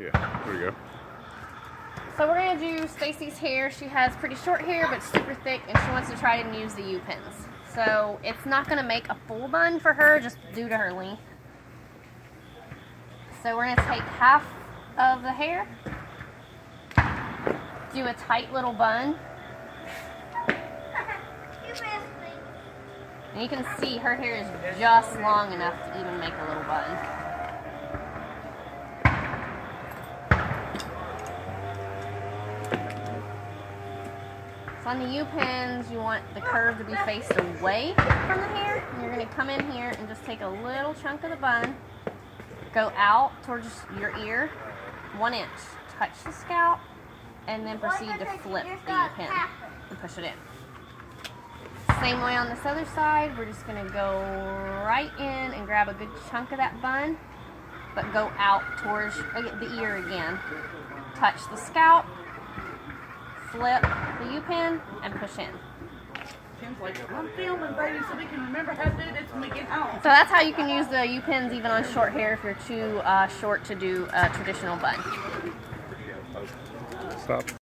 Yeah, there we go. So we're going to do Stacy's hair. She has pretty short hair, but super thick, and she wants to try and use the U-pins. So it's not going to make a full bun for her, just due to her length. So we're going to take half of the hair, do a tight little bun. And you can see her hair is just long enough to even make a little bun. So on the U-pins, you want the curve to be faced away from the hair. And you're going to come in here and just take a little chunk of the bun, go out towards your ear, 1 inch, touch the scalp, and then proceed to flip the U-pin and push it in. Same way on this other side, we're just going to go right in and grab a good chunk of that bun, but go out towards the ear again. Touch the scalp, flip the U-pin, and push in. Tim's like, I'm filming, baby, so we can remember how to do this when we get home. So that's how you can use the U-pins even on short hair if you're too short to do a traditional bun. Stop.